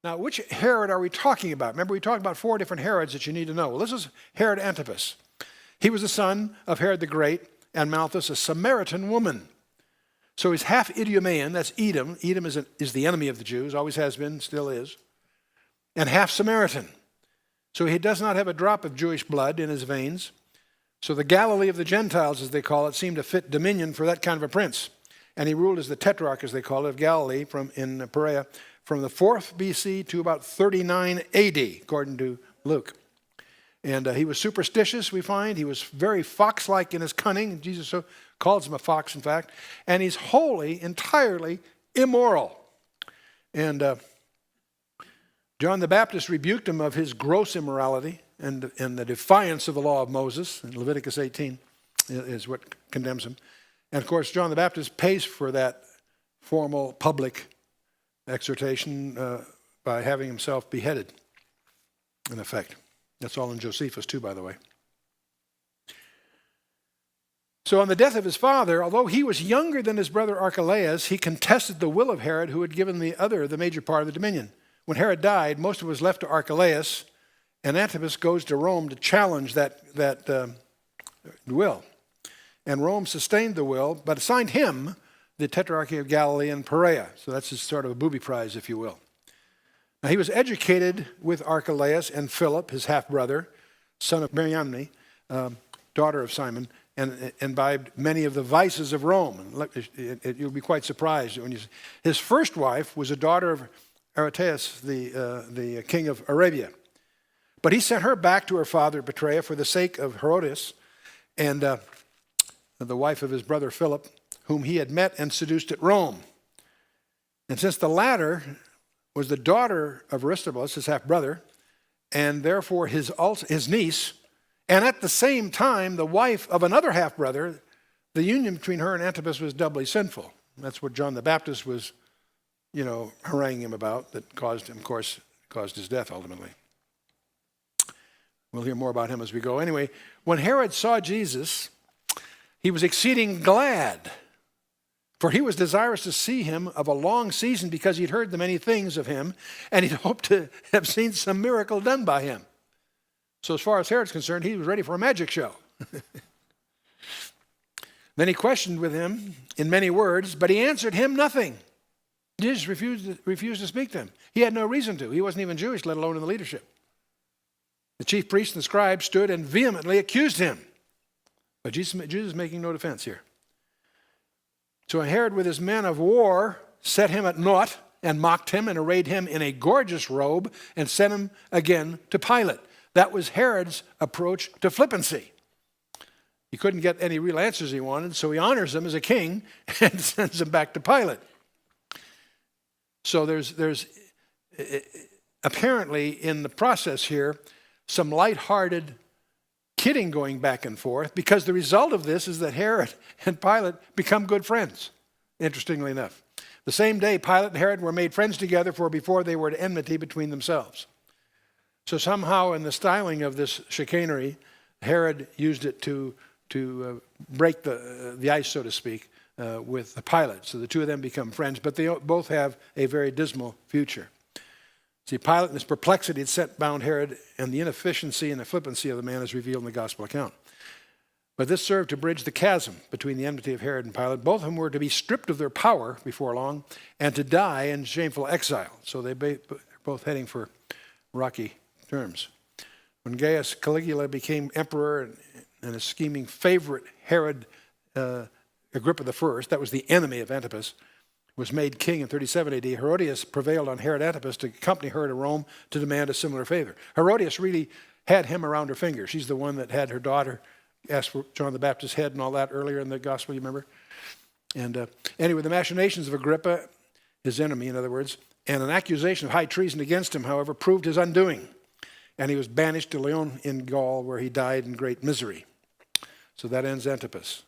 Now, which Herod are we talking about? Remember, we talked about 4 different Herods that you need to know. Well, this is Herod Antipas. He was the son of Herod the Great and Malthus, a Samaritan woman. So he's half Idumean, that's Edom. Edom is the enemy of the Jews, always has been, still is. And half Samaritan. So he does not have a drop of Jewish blood in his veins. So the Galilee of the Gentiles, as they call it, seemed to fit dominion for that kind of a prince. And he ruled as the tetrarch, as they call it, of Galilee in Perea from the 4th BC to about 39 AD, according to Luke. And he was superstitious, we find. He was very fox-like in his cunning. Jesus so calls him a fox, in fact. And he's wholly, entirely immoral. And John the Baptist rebuked him of his gross immorality and the defiance of the law of Moses. And Leviticus 18 is what condemns him. And, of course, John the Baptist pays for that formal public exhortation by having himself beheaded, in effect. That's all in Josephus, too, by the way. So on the death of his father, although he was younger than his brother Archelaus, he contested the will of Herod, who had given the major part of the dominion. When Herod died, most of it was left to Archelaus, and Antipas goes to Rome to challenge that will. And Rome sustained the will, but assigned him the Tetrarchy of Galilee and Perea. So that's just sort of a booby prize, if you will. Now, he was educated with Archelaus and Philip, his half-brother, son of Mariamne, daughter of Simon, and imbibed many of the vices of Rome. And you'll be quite surprised when you see. His first wife was a daughter of Aretas, the king of Arabia. But he sent her back to her father, Petrea, for the sake of Herodias, and the wife of his brother Philip, whom he had met and seduced at Rome. And since the latter was the daughter of Aristobulus, his half-brother, and therefore his niece, and at the same time the wife of another half-brother, the union between her and Antipas was doubly sinful. That's what John the Baptist was, haranguing him about, that caused his death ultimately. We'll hear more about him as we go. Anyway, when Herod saw Jesus, he was exceeding glad, for he was desirous to see him of a long season, because he'd heard the many things of him, and he'd hoped to have seen some miracle done by him. So as far as Herod's concerned, he was ready for a magic show. Then he questioned with him in many words, but he answered him nothing. He just refused to speak to him. He had no reason to. He wasn't even Jewish, let alone in the leadership. The chief priests and the scribes stood and vehemently accused him. But Jesus is making no defense here. So Herod with his men of war set him at naught and mocked him and arrayed him in a gorgeous robe and sent him again to Pilate. That was Herod's approach to flippancy. He couldn't get any real answers he wanted, so he honors him as a king and sends him back to Pilate. So there's apparently in the process here some lighthearted kidding going back and forth, because the result of this is that Herod and Pilate become good friends, interestingly enough. The same day, Pilate and Herod were made friends together, for before they were at enmity between themselves. So somehow in the styling of this chicanery, Herod used it to break the ice, so to speak, with Pilate. So the two of them become friends, but they both have a very dismal future. See, Pilate in his perplexity had set bound Herod, and the inefficiency and the flippancy of the man is revealed in the gospel account. But this served to bridge the chasm between the enmity of Herod and Pilate. Both of them were to be stripped of their power before long and to die in shameful exile. So they're both heading for rocky terms. When Gaius Caligula became emperor and a scheming favorite Herod Agrippa I, that was the enemy of Antipas, was made king in 37 AD, Herodias prevailed on Herod Antipas to accompany her to Rome to demand a similar favor. Herodias really had him around her finger. She's the one that had her daughter ask for John the Baptist's head and all that earlier in the gospel, you remember? And anyway, the machinations of Agrippa, his enemy in other words, and an accusation of high treason against him, however, proved his undoing. And he was banished to Lyon in Gaul, where he died in great misery. So that ends Antipas.